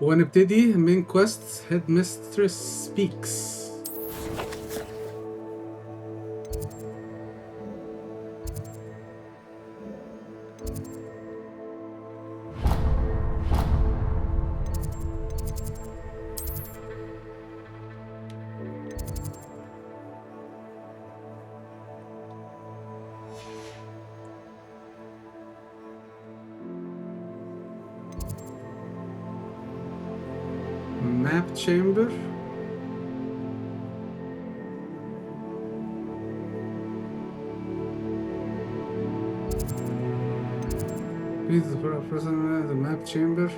ونبتدي من كويست Headmistress speaks. Map chamber. Please present the map chamber.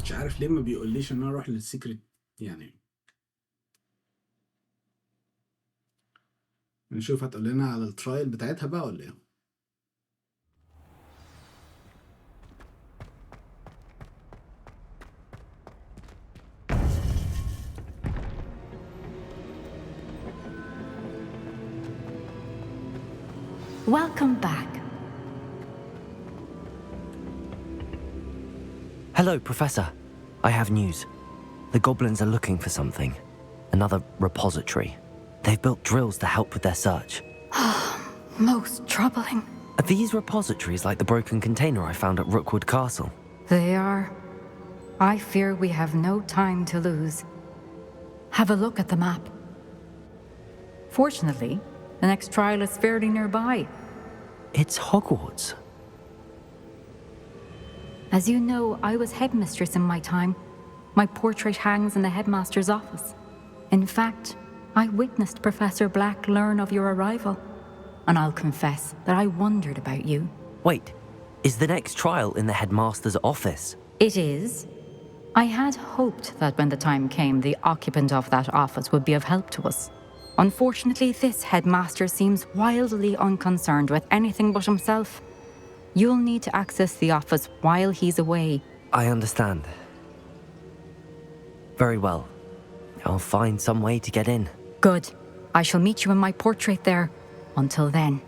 مش عارف ليه ما بيقوليش ان انا اروح للسيكريت يعني. نشوف هتقول لنا على الترايل بتاعتها بقى ولا ايه؟ Welcome back. Hello, Professor. I have news. The goblins are looking for something. Another repository. They've built drills to help with their search. Most troubling. Are these repositories like the broken container I found at Rookwood Castle? They are. I fear we have no time to lose. Have a look at the map. Fortunately, the next trial is fairly nearby. It's Hogwarts. As you know, I was headmistress in my time. My portrait hangs in the headmaster's office. In fact, I witnessed Professor Black learn of your arrival. And I'll confess that I wondered about you. Wait, is the next trial in the headmaster's office? It is. I had hoped that when the time came, the occupant of that office would be of help to us. Unfortunately, this headmaster seems wildly unconcerned with anything but himself. You'll need to access the office while he's away. I understand. Very well. I'll find some way to get in. Good. I shall meet you in my portrait there. Until then.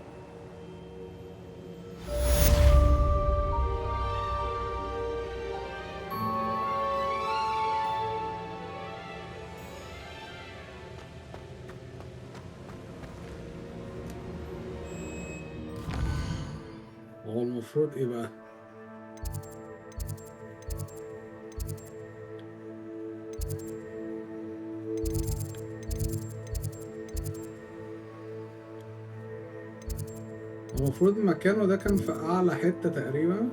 هو المفروض ايه بقى؟ المفروض مكانه ده كان في اعلى حتة تقريبا.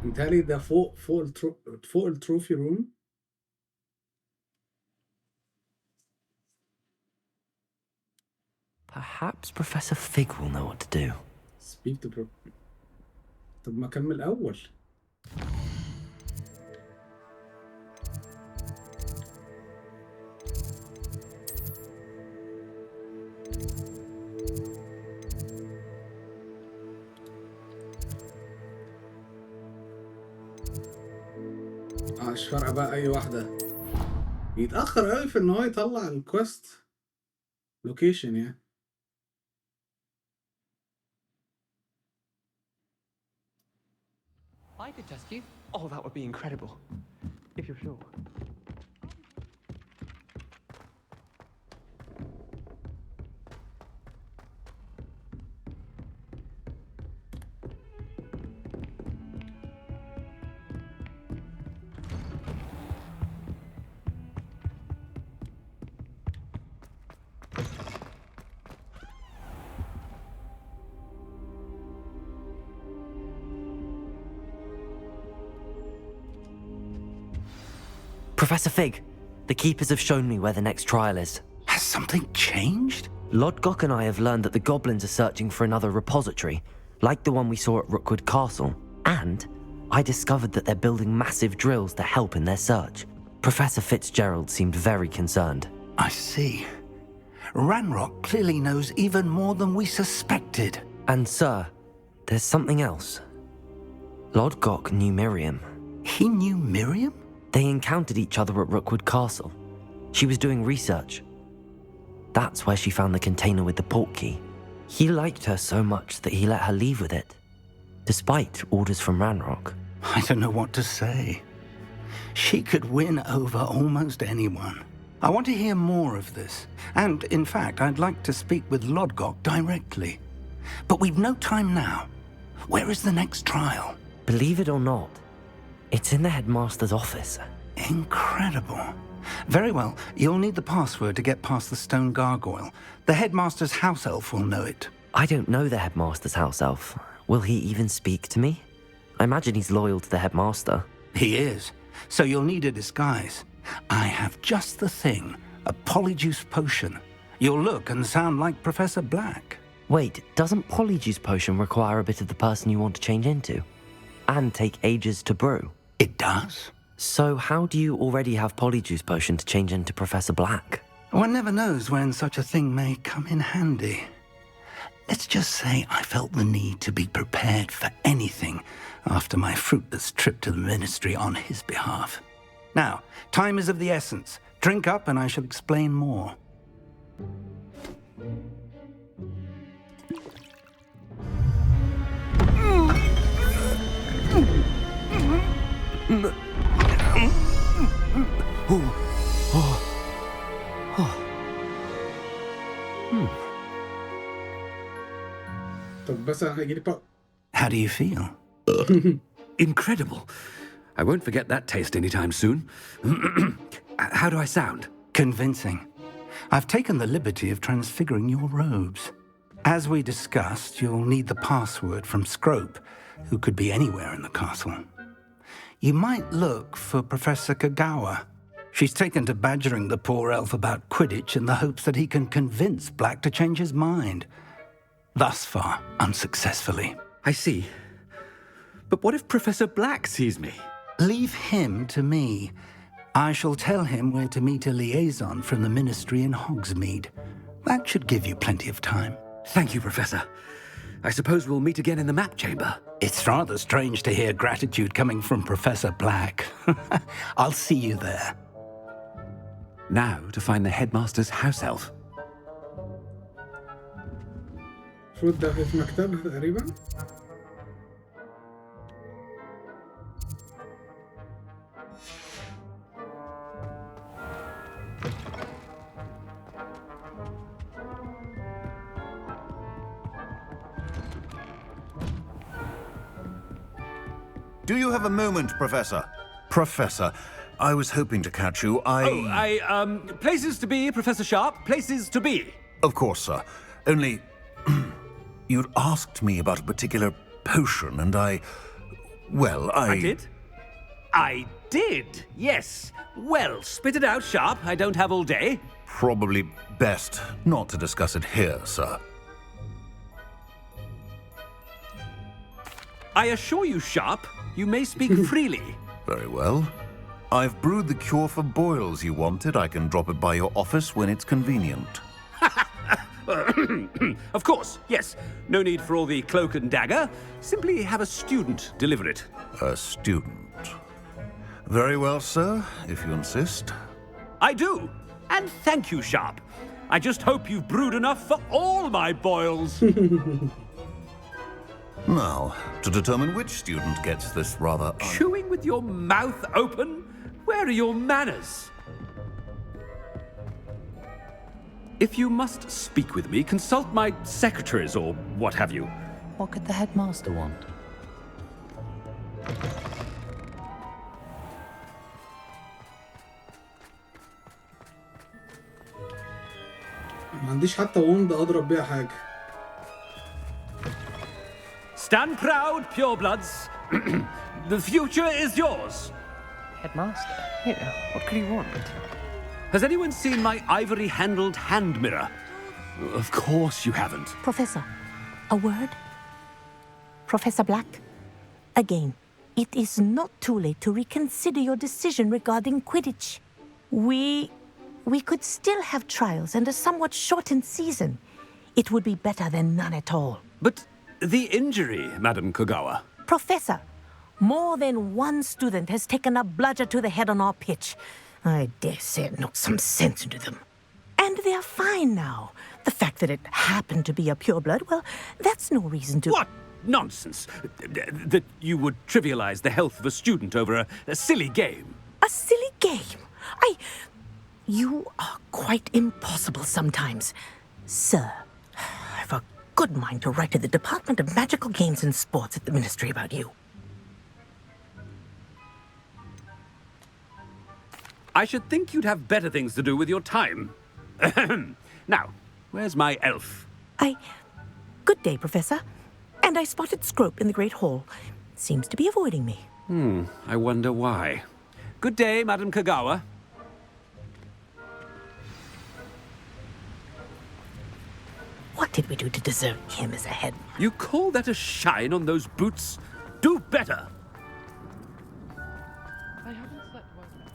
متهيألي ده فوق التروفي روم. Perhaps Professor Fig will know what to do. Speak to طب ما كان من الأول. مش فارقة بقى أي واحدة. يتأخر أوي في إن هو يطلع الكويست لوكيشن يعني. I could test you. Oh, that would be incredible. If you're sure. Professor Fig, the Keepers have shown me where the next trial is. Has something changed? Lodgok and I have learned that the goblins are searching for another repository, like the one we saw at Rookwood Castle. And I discovered that they're building massive drills to help in their search. Professor Fitzgerald seemed very concerned. I see. Ranrock clearly knows even more than we suspected. And sir, there's something else. Lodgok knew Miriam. He knew Miriam? They encountered each other at Rookwood Castle. She was doing research. That's where she found the container with the port key. He liked her so much that he let her leave with it, despite orders from Ranrock. I don't know what to say. She could win over almost anyone. I want to hear more of this. And, in fact, I'd like to speak with Lodgok directly. But we've no time now. Where is the next trial? Believe it or not, it's in the headmaster's office. Incredible. Very well. You'll need the password to get past the stone gargoyle. The headmaster's house elf will know it. I don't know the headmaster's house elf. Will he even speak to me? I imagine he's loyal to the headmaster. He is. So you'll need a disguise. I have just the thing. A polyjuice potion. You'll look and sound like Professor Black. Wait, doesn't Polyjuice Potion require a bit of the person you want to change into? And take ages to brew? It does? So how do you already have Polyjuice Potion to change into Professor Black? One never knows when such a thing may come in handy. Let's just say I felt the need to be prepared for anything after my fruitless trip to the Ministry on his behalf. Now, time is of the essence. Drink up and I shall explain more. طب بس هيجيلي بقى. How do you feel? Incredible. I won't forget that taste anytime soon. How do I sound? Convincing. I've taken the liberty of transfiguring your robes. As we discussed, you'll need the password from Scrope, who could be anywhere in the castle. You might look for Professor Kagawa. She's taken to badgering the poor elf about Quidditch in the hopes that he can convince Black to change his mind. Thus far, unsuccessfully. I see. But what if Professor Black sees me? Leave him to me. I shall tell him where to meet a liaison from the Ministry in Hogsmeade. That should give you plenty of time. Thank you, Professor. I suppose we'll meet again in the map chamber. It's rather strange to hear gratitude coming from Professor Black. I'll see you there. Now to find the headmaster's house elf. المفروض ده في مكتبها تقريبا. Do you have a moment, Professor? Professor, I was hoping to catch you. Places to be, Professor Sharp. Places to be. Of course, sir. Only... you'd asked me about a particular potion, and I did? I did, yes. Well, spit it out, Sharp. I don't have all day. Probably best not to discuss it here, sir. I assure you, Sharp, you may speak freely. Very well. I've brewed the cure for boils you wanted. I can drop it by your office when it's convenient. Of course, yes. No need for all the cloak and dagger. Simply have a student deliver it. A student. Very well, sir, if you insist. I do. And thank you, Sharp. I just hope you've brewed enough for all my boils. Now, to determine which student gets this rather... Chewing with your mouth open? Where are your manners? If you must speak with me, consult my secretaries or what have you. What could the headmaster want? ما عنديش حتى وند اضرب بيها حاجه. Stand proud, purebloods. The future is yours. Headmaster? Here, what could he want? Has anyone seen my ivory-handled hand mirror? Of course you haven't. Professor, a word? Professor Black, again, it is not too late to reconsider your decision regarding Quidditch. We could still have trials and a somewhat shortened season. It would be better than none at all. But the injury, Madam Kogawa. Professor, More than one student has taken a bludger to the head on our pitch. I dare say it knocked some sense into them. And they're fine now. The fact that it happened to be a pureblood, well, that's no reason to... What nonsense! That you would trivialize the health of a student over a silly game. A silly game? You are quite impossible sometimes. Sir, I've a good mind to write to the Department of Magical Games and Sports at the Ministry about you. I should think you'd have better things to do with your time. Now, where's my elf? Good day, Professor. And I spotted Scrope in the Great Hall. Seems to be avoiding me. I wonder why. Good day, Madam Kagawa. What did we do to deserve him as a head? You call that a shine on those boots? Do better! I haven't slept well now.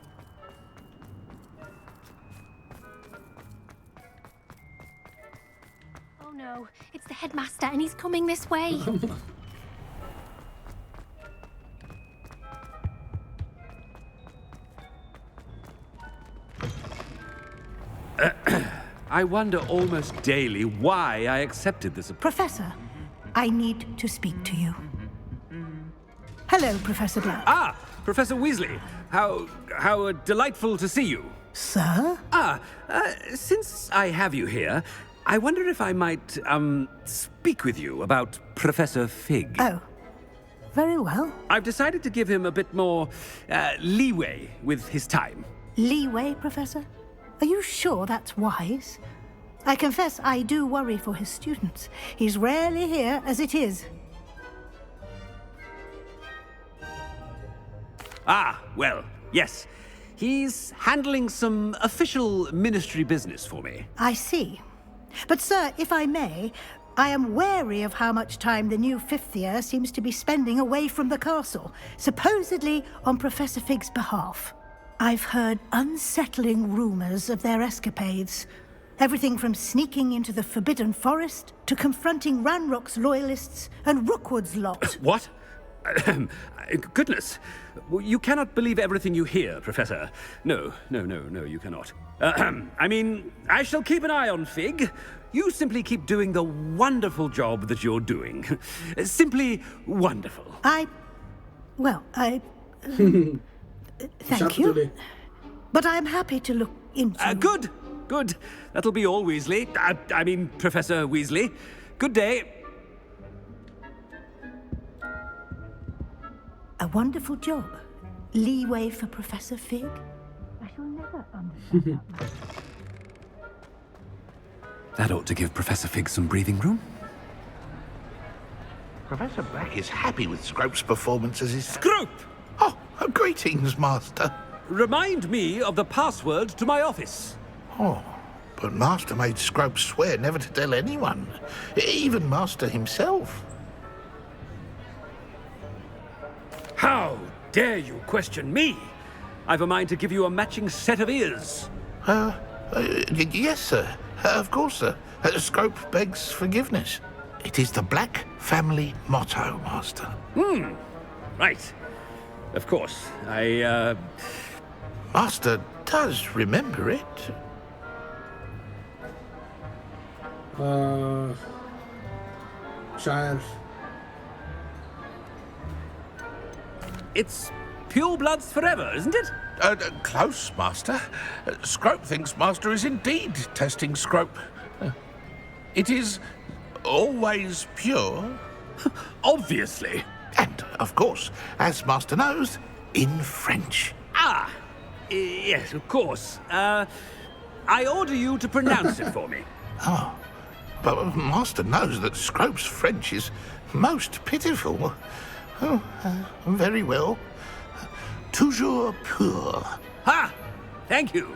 Oh no, it's the headmaster and he's coming this way. I wonder almost daily why I accepted this approach. Professor, I need to speak to you. Hello, Professor Black. Ah, Professor Weasley. How delightful to see you. Sir? Since I have you here, I wonder if I might, speak with you about Professor Fig. Oh, very well. I've decided to give him a bit more, leeway with his time. Leeway, Professor? Are you sure that's wise? I confess I do worry for his students. He's rarely here as it is. Ah, well, yes. He's handling some official ministry business for me. I see. But, sir, if I may, I am wary of how much time the new fifth year seems to be spending away from the castle, supposedly on Professor Fig's behalf. I've heard unsettling rumors of their escapades. Everything from sneaking into the Forbidden Forest to confronting Ranrock's loyalists and Rookwood's lot. What? Goodness. You cannot believe everything you hear, Professor. No, you cannot. I mean, I shall keep an eye on Fig. You simply keep doing the wonderful job that you're doing. Simply wonderful. Thank you. But I'm happy to look into... Good. That'll be all, Weasley. I mean, Professor Weasley. Good day. A wonderful job. Leeway for Professor Fig. I shall never understand that. That ought to give Professor Fig some breathing room. Professor Black is happy with Scrope's performance as his... Scrope! Oh, greetings, Master. Remind me of the password to my office. Oh, but Master made Scrope swear never to tell anyone, even Master himself. How dare you question me? I've a mind to give you a matching set of ears. Yes, sir. Of course, sir. Scrope begs forgiveness. It is the Black family motto, Master. Right. Of course. Master does remember it. مش عارف. It's pure bloods forever, isn't it? Close, Master. Scrope thinks Master is indeed testing Scrope. It is always pure. Obviously. And, of course, as Master knows, in French. Yes, of course. I order you to pronounce it for me. Oh, but Master knows that Scrope's French is most pitiful. Oh, very well. Toujours pur. Ha! Thank you.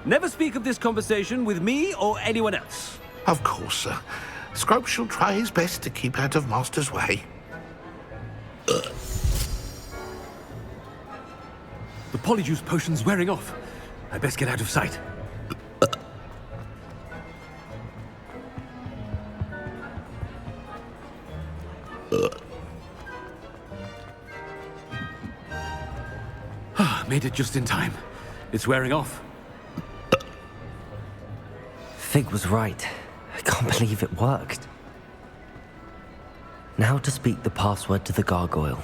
Never speak of this conversation with me or anyone else. Of course, sir. Scrope shall try his best to keep out of Master's way. The polyjuice potion's wearing off. I best get out of sight. Made it just in time. It's wearing off. Fig was right. I can't believe it worked. Now to speak the password to the gargoyle.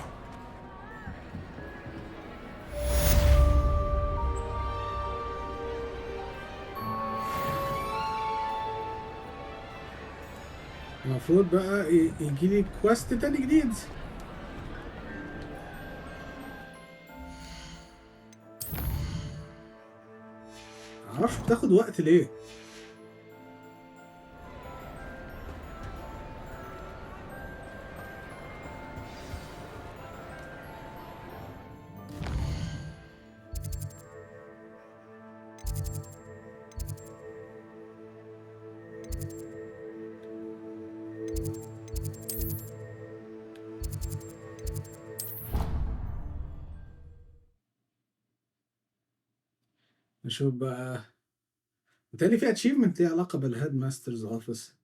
المفروض بقى يجيلي كويست تاني جديد. معرفش بتاخد وقت ليه. نشوف بقى. بالتالي في achievement ليه علاقة بالهيد ماسترز اوفيس.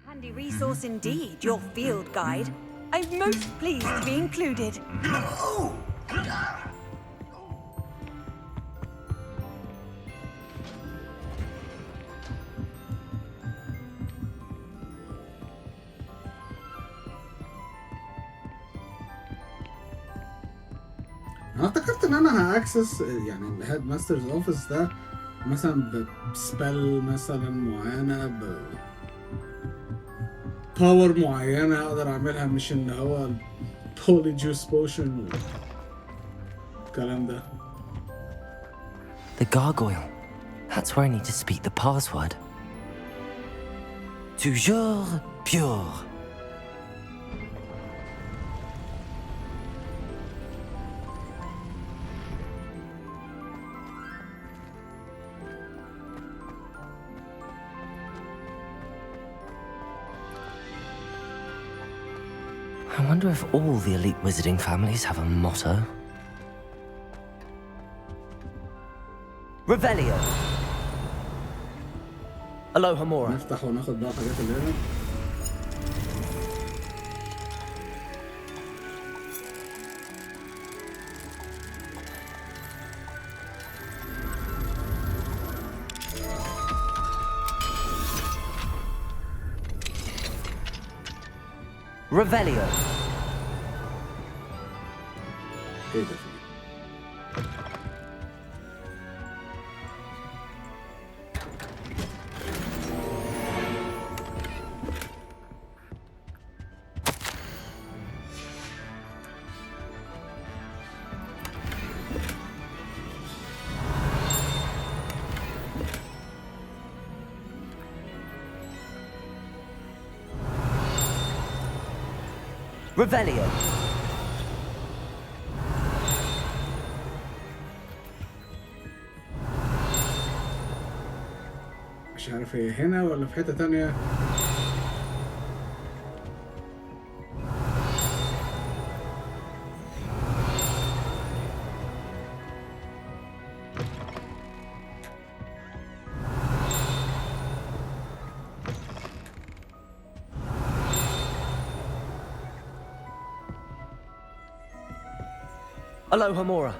Handy resource indeed, your field guide. I'm most pleased to be included. انا افتكرت ان انا هاكسس يعني الهيد ماسترز اوفيس ده مثلا بسبل مثلا معينة باور معينة اقدر اعملها، مش ان هو بولي جوس بوشن والكلام ده. The gargoyle. That's where I need to speak the password. Toujours pure. I wonder if all the elite wizarding families have a motto. Revelio. Aloha Mora. نفتح وناخد بقى الحاجات اللي هنا. Revelio. ايه ده؟ Revelio. مش عارف هي هنا ولا في حتة تانية. Aloha Mora.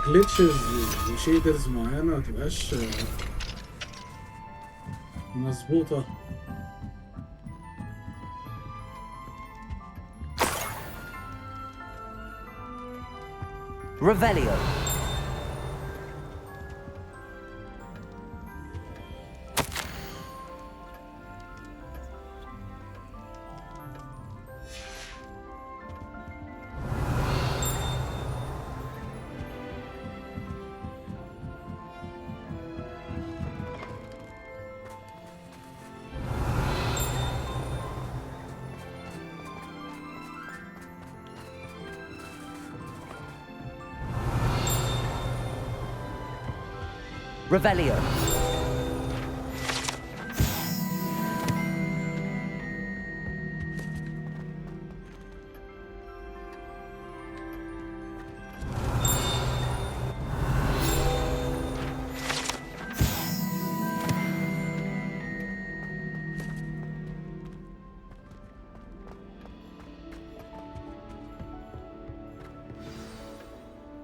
جلitches وشيدرز معينة ما تبقاش مظبوطة. Revelio. Revelio.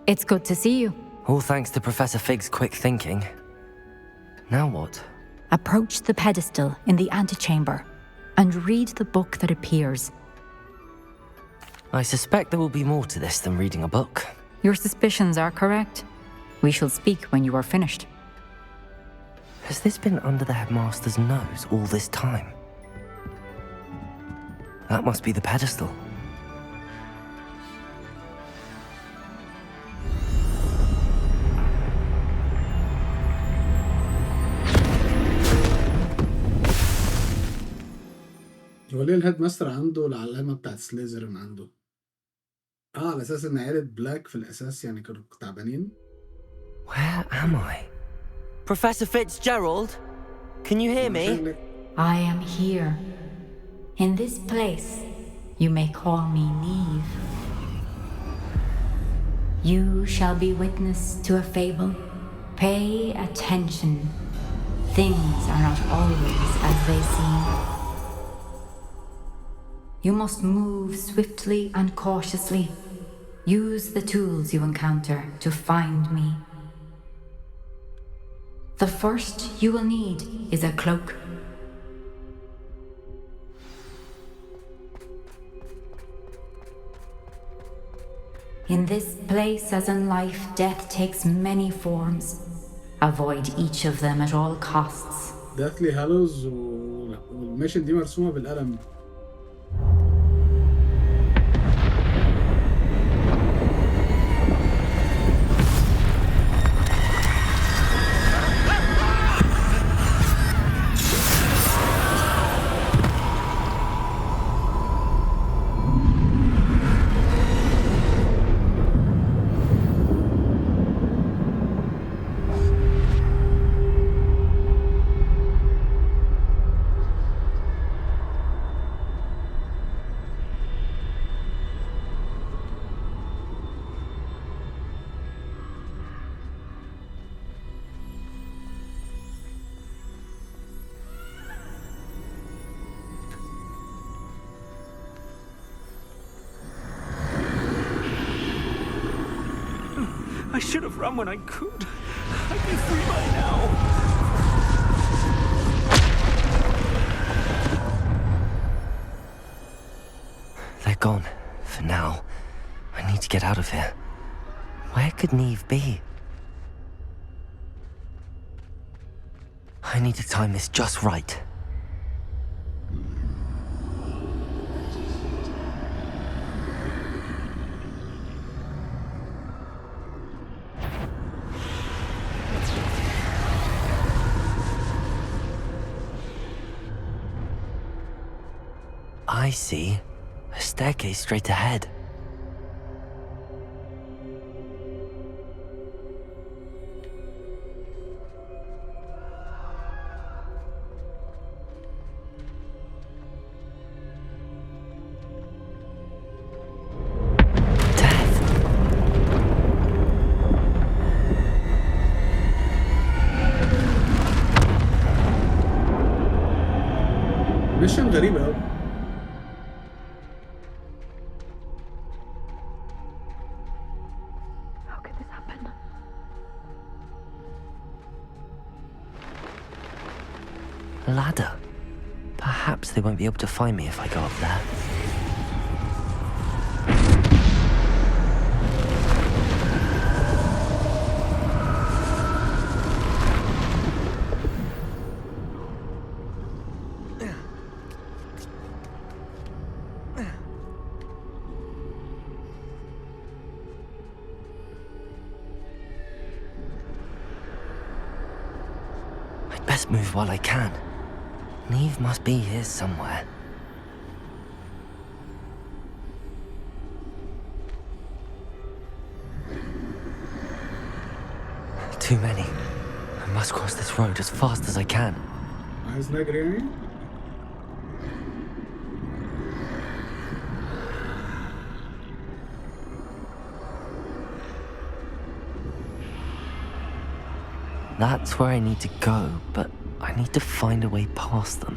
It's good to see you. All thanks to Professor Fig's quick thinking. Now what? Approach the pedestal in the antechamber and read the book that appears. I suspect there will be more to this than reading a book. Your suspicions are correct. We shall speak when you are finished. Has this been under the headmaster's nose all this time? That must be the pedestal. هو ليه الهيد ماستر عنده العلامة بتاعت سليزرين عنده؟ على أساس إن عيلة بلاك في الأساس يعني كانوا تعبانين. Where am I? Professor Fitzgerald? Can you hear me? I am here. In this place, you may call me Neve. You shall be witness to a fable. Pay attention. Things are not always as they seem. You must move swiftly and cautiously. Use the tools you encounter to find me. The first you will need is a cloak. In this place, as in life, death takes many forms. Avoid each of them at all costs. Deathly Hallows والميشن دي مرسومة بالقلم. I should have run when I could. I'd be free by now. They're gone. For now. I need to get out of here. Where could Neve be? I need to time this just right. I see. A staircase straight ahead. ميشن غريبة أوي. Ladder. Perhaps they won't be able to find me if I go up there. I'd best move while I can. Neve must be here somewhere. Too many. I must cross this road as fast as I can. عايز نجري يعني؟ That's where I need to go, but I need to find a way past them.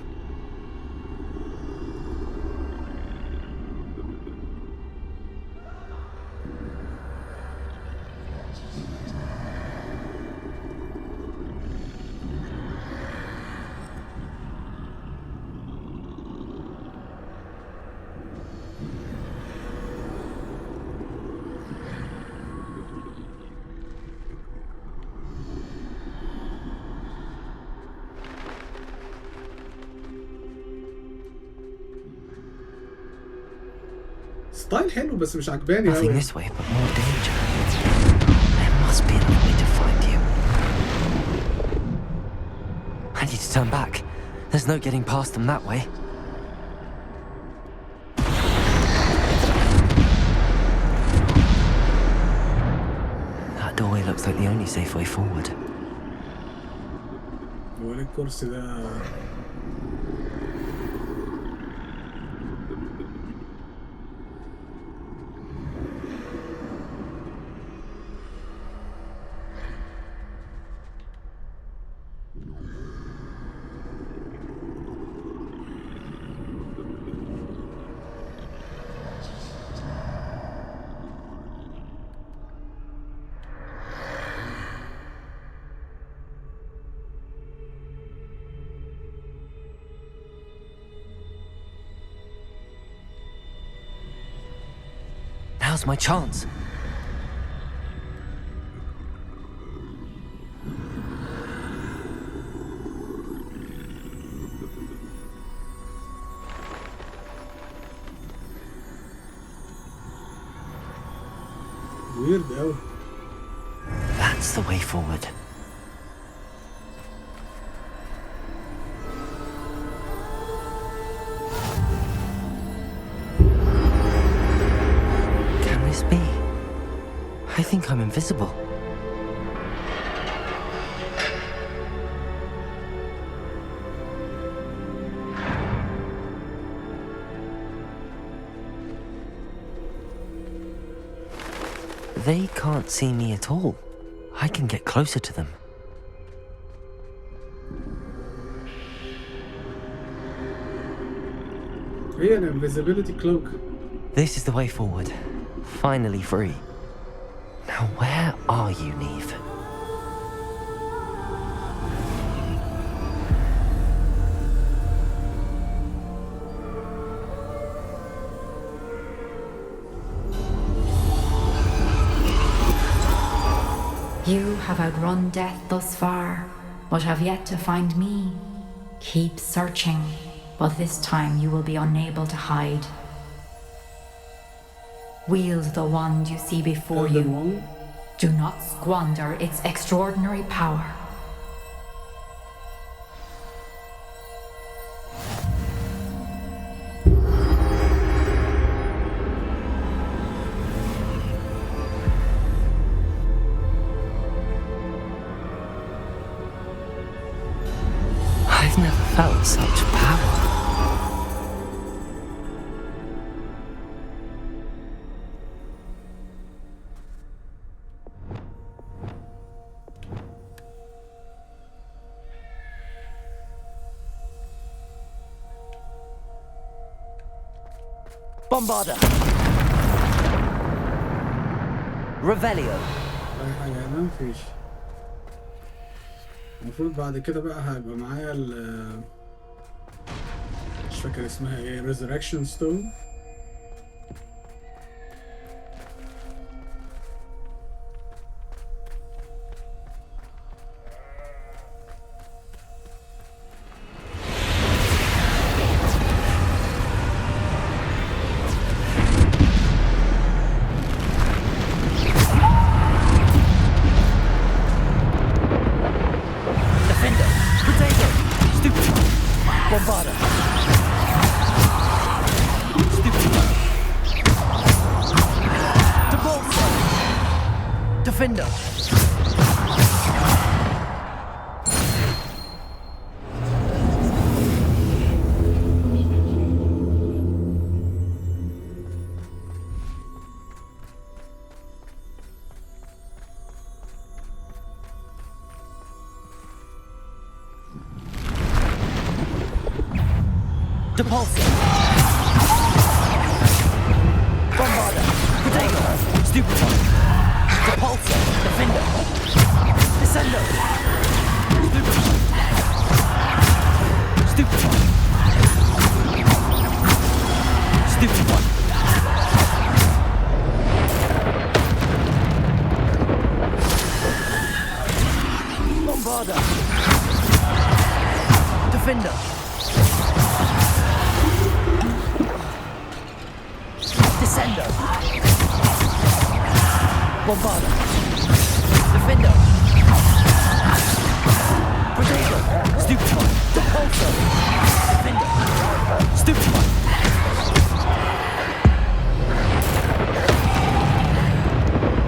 ستايل حلو بس مش عجباني Nothing قوي. this way, but more danger. There must be another way to find you. I need to turn back. There's no getting past them that way. That doorway looks like the only safe way forward. هو ليه الكرسي ده؟ Now's my chance. Weird قوي. That's the way forward. I think I'm invisible. They can't see me at all. I can get closer to them. Hey, an invisibility cloak. This is the way forward. Finally free. Now where are you, Neve? You have outrun death thus far, but have yet to find me. Keep searching, but this time you will be unable to hide. Wield the wand you see before you. Do not squander its extraordinary power. I've never felt such power. Bombarda. Revelio. اي حاجه هنا مفيش. المفروض بعد كده بقى هيبقى معايا مش فاكر اسمها ايه، Resurrection Stone. Depulsor. Bombarder. Potato. Stupefy. Depulsor. Defender. Descendo. Stupefy. Stupefy. Bombarder. Defender. Descendo. Bombarder. Defender. Potato. Stupefy. Depulsor. Defender. Stupefy.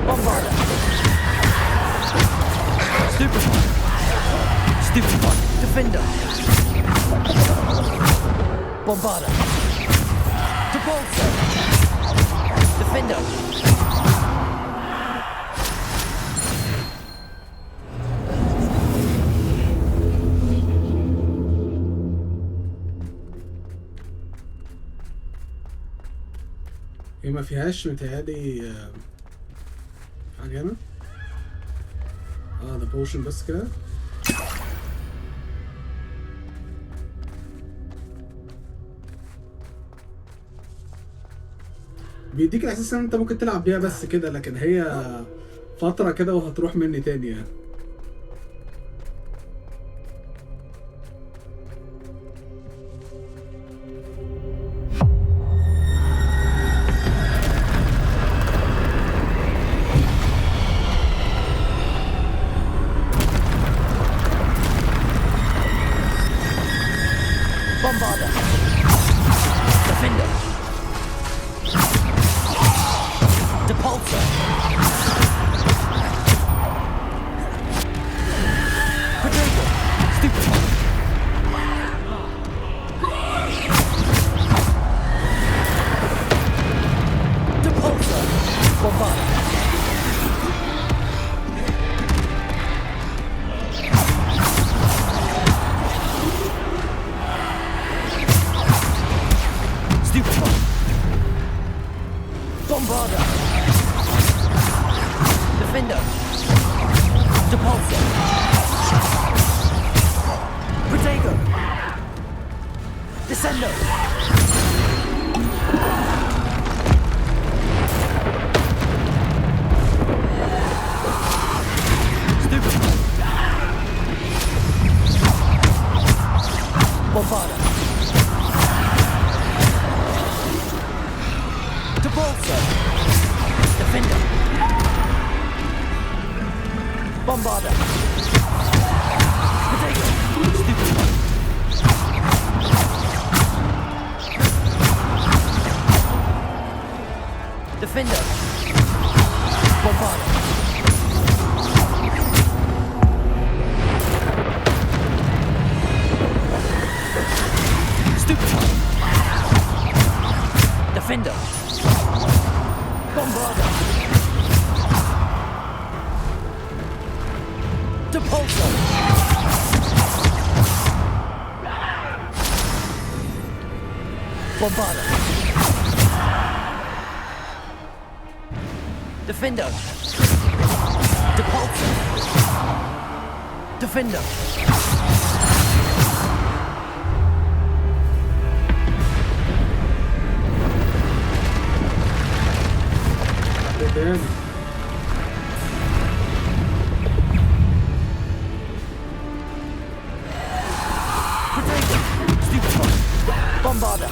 Bombarder. Stupefy. Stupefy. Defender. Bombarder. Depulsor. Defender. هي ما فيهاش متهيألي حاجة هنا. ده بوشن بس كده. بيديك الاحساس ان انت ممكن تلعب بيها بس كده، لكن هي فترة كده وهتروح مني تاني يعني. Bombarder. Defender. Depulsor. Potato. Stupefy. Depulsor. Bombarder. Stupefy. Bombarder. Defender. Depulsor. Potato. Descendo. Stupefy. Bombarder. Depulsor. Defender. Bombarder. Potato. Stupefy. Defender. Bombarder. Stupefy. Defender. Bombarder. Depulsor. Bombarder. Defender. Depulsor. Defender. تاني. Potato. Stupefy. Bombarder.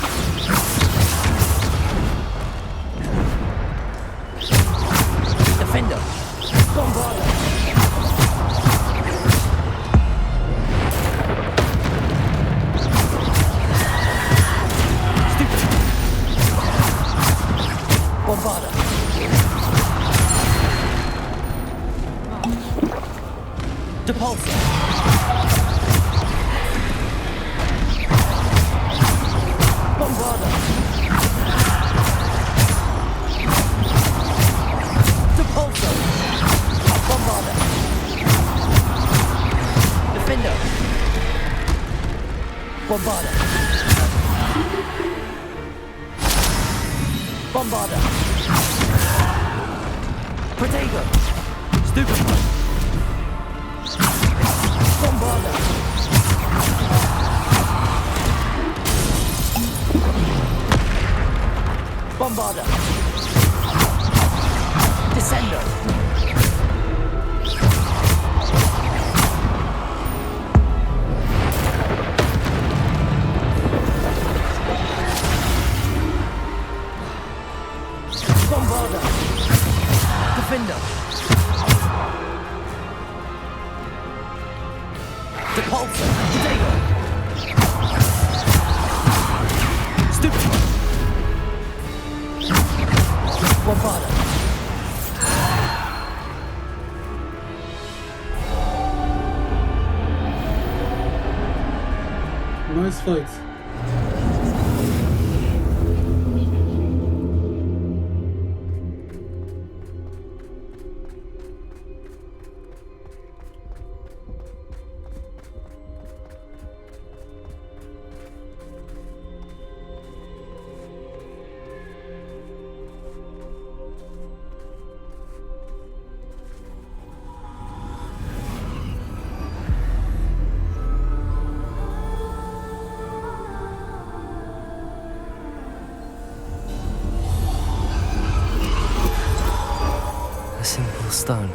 Defender. Bombarder. Stupefy. Bombarder. Depulsor. Bombarder. Depulsor. Bombarder. Defender. Bombarder. Bombarda. Protego. Stupefy. Bombarda. Bombarda. Descendo. Bombarda. Defender. Depulsor. Potato. Stupefy. Bombarda. Nice fight. A simple stone.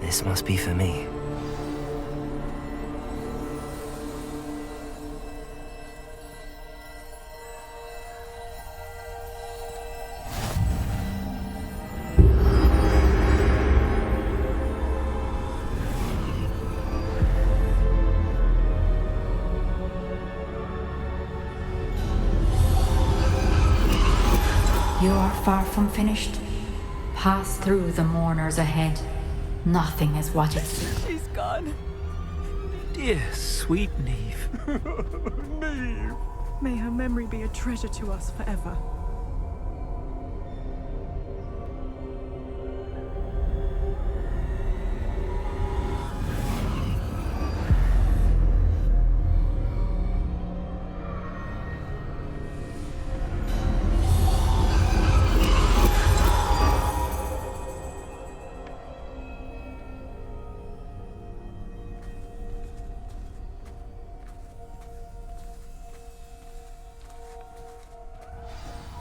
This must be for me. You are far from finished. Pass through the mourners ahead. Nothing is what it is. She's gone. Dear, sweet Neve. Neve. May her memory be a treasure to us forever.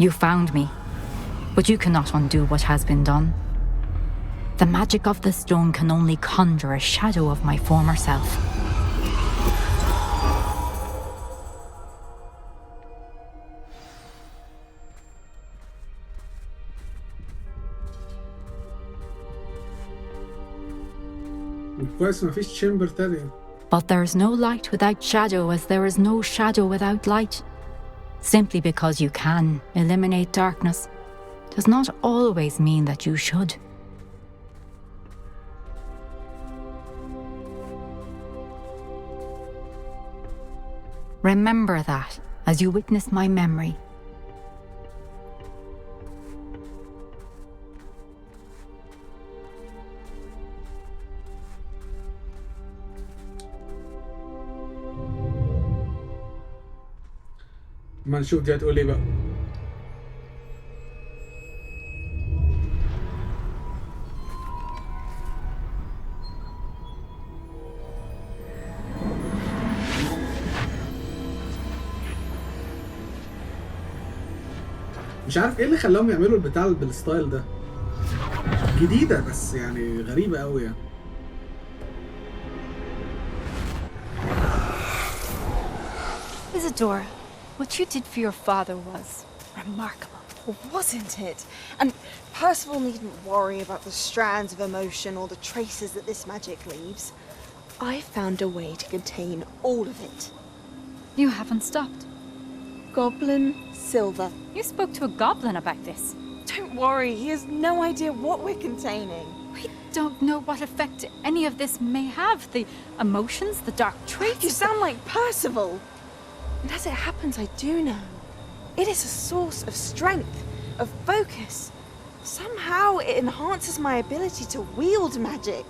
You found me, but you cannot undo what has been done. The magic of the stone can only conjure a shadow of my former self. كويس ما فيش chamber تاني. But there is no light without shadow, as there is no shadow without light. Simply because you can eliminate darkness does not always mean that you should. Remember that as you witness my memory. ما نشوف دي هتقول ايه بقى. مش عارف ايه اللي خلاهم يعملوا البتاع بالستايل ده. جديدة بس يعني غريبة قوي يعني. Isadora, what you did for your father was remarkable, wasn't it? And Percival needn't worry about the strands of emotion or the traces that this magic leaves. I found a way to contain all of it. You haven't stopped. Goblin Silver. You spoke to a goblin about this. Don't worry, he has no idea what we're containing. We don't know what effect any of this may have. The emotions, the dark traits. You sound like Percival. And as it happens, I do know. It is a source of strength, of focus. Somehow it enhances my ability to wield magic.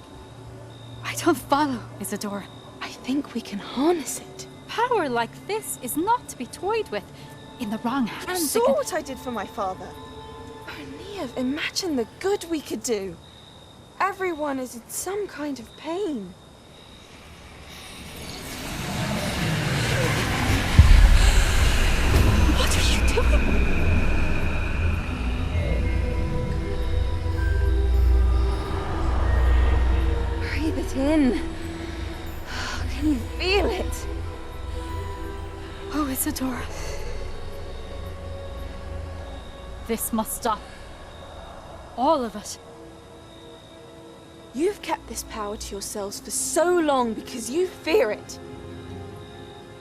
I don't follow, Isadora. I think we can harness it. Power like this is not to be toyed with. in the wrong You hands. saw what I did for my father. Oh, Neve, imagine the good we could do. Everyone is in some kind of pain. What are you doing? Breathe it in. Can you feel it? Oh, Isadora. This must stop. All of it. You've kept this power to yourselves for so long because you fear it.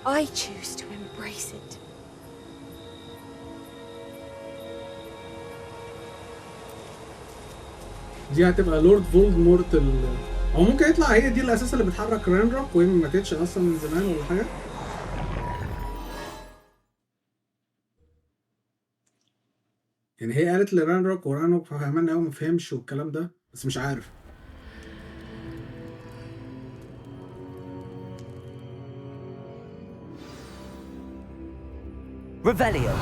I choose to embrace it. دي هتبقى لورد فولدمورت هو ممكن يطلع هي دي الاساس اللي بتحرك رانروك وهي ما ماتتش اصلا من زمان ولا حاجه. يعني هي قالت لرانروك ورانروك فهمنا قوي ما فهمش والكلام ده بس مش عارف. Revelio.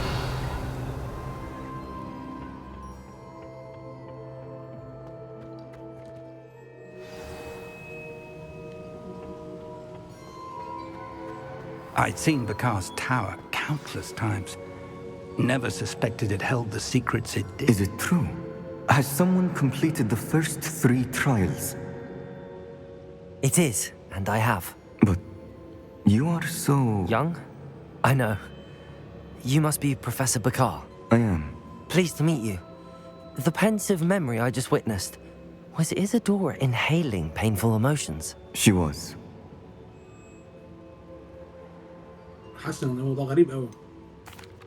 I'd seen Bakar's tower countless times. Never suspected it held the secrets it did. Is it true? Has someone completed the first 3 trials? It is, and I have. But you are so... Young? I know. You must be Professor Bakar. I am. Pleased to meet you. The pensive memory I just witnessed, was Isadora inhaling painful emotions? She was.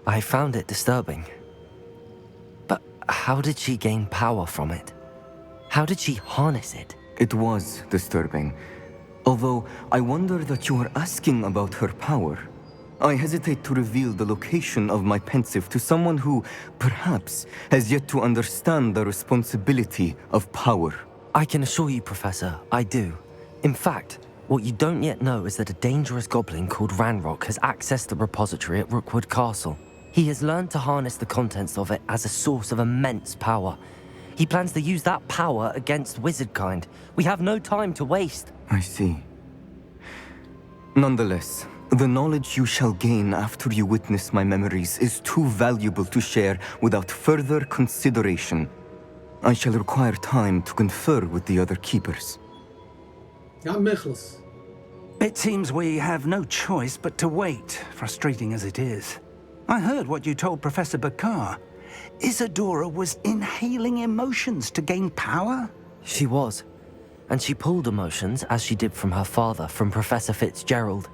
I found it disturbing. But how did she gain power from it? How did she harness it? It was disturbing. Although I wonder that you are asking about her power. I hesitate to reveal the location of my pensive to someone who, perhaps, has yet to understand the responsibility of power. I can assure you, Professor, I do. In fact, what you don't yet know is that a dangerous goblin called Ranrock has accessed the repository at Rookwood Castle. He has learned to harness the contents of it as a source of immense power. He plans to use that power against wizardkind. We have no time to waste. I see. Nonetheless, the knowledge you shall gain after you witness my memories is too valuable to share without further consideration. I shall require time to confer with the other keepers. It seems we have no choice but to wait, frustrating as it is. I heard what you told Professor Bakar. Isadora was inhaling emotions to gain power? She was. And she pulled emotions, as she did from her father, from Professor Fitzgerald,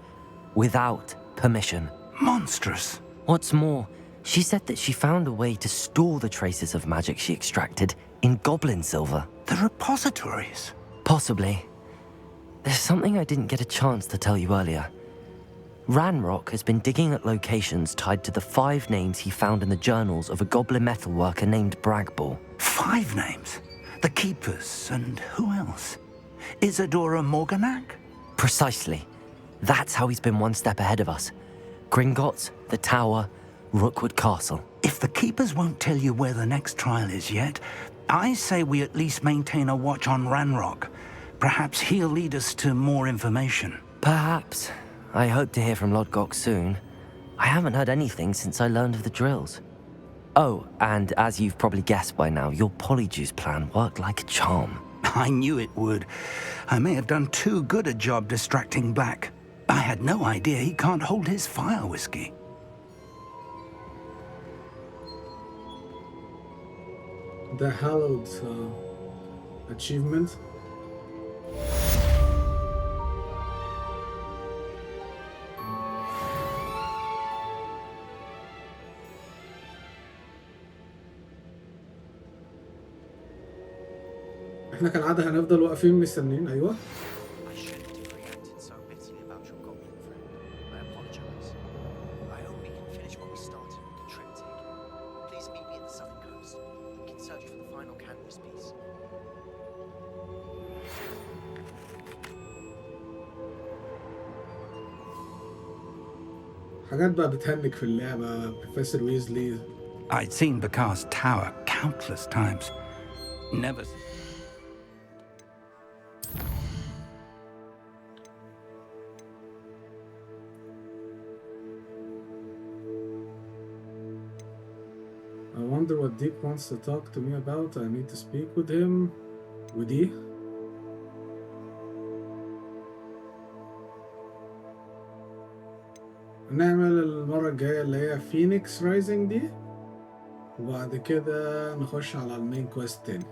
without permission. Monstrous. What's more, she said that she found a way to store the traces of magic she extracted in goblin silver. The repositories? Possibly. There's something I didn't get a chance to tell you earlier. Ranrock has been digging at locations tied to the 5 names he found in the journals of a goblin metalworker named Bragball. 5 names? The Keepers, and who else? Isadora Morganac? Precisely. That's how he's been one step ahead of us. Gringotts, the Tower, Rookwood Castle. If the Keepers won't tell you where the next trial is yet, I say we at least maintain a watch on Ranrock. Perhaps he'll lead us to more information. Perhaps. I hope to hear from Lodgok soon. I haven't heard anything since I learned of the drills. Oh, and as you've probably guessed by now, your Polyjuice plan worked like a charm. I knew it would. I may have done too good a job distracting Black. I had no idea he can't hold his fire whiskey. The hallowed achievement. احنا كالعادة هنفضل واقفين مستنيين. ايوه حاجات بقى بتهنك في اللعبة. بروفيسور ويزلي. I'd seen Bakar's tower countless times. Never. I wonder what Deep wants to talk to me about. I need to speak with him. ودي نعمل المرة الجاية اللي هي فينيكس رايزنج دي، وبعد كده نخش على المين كويست تاني.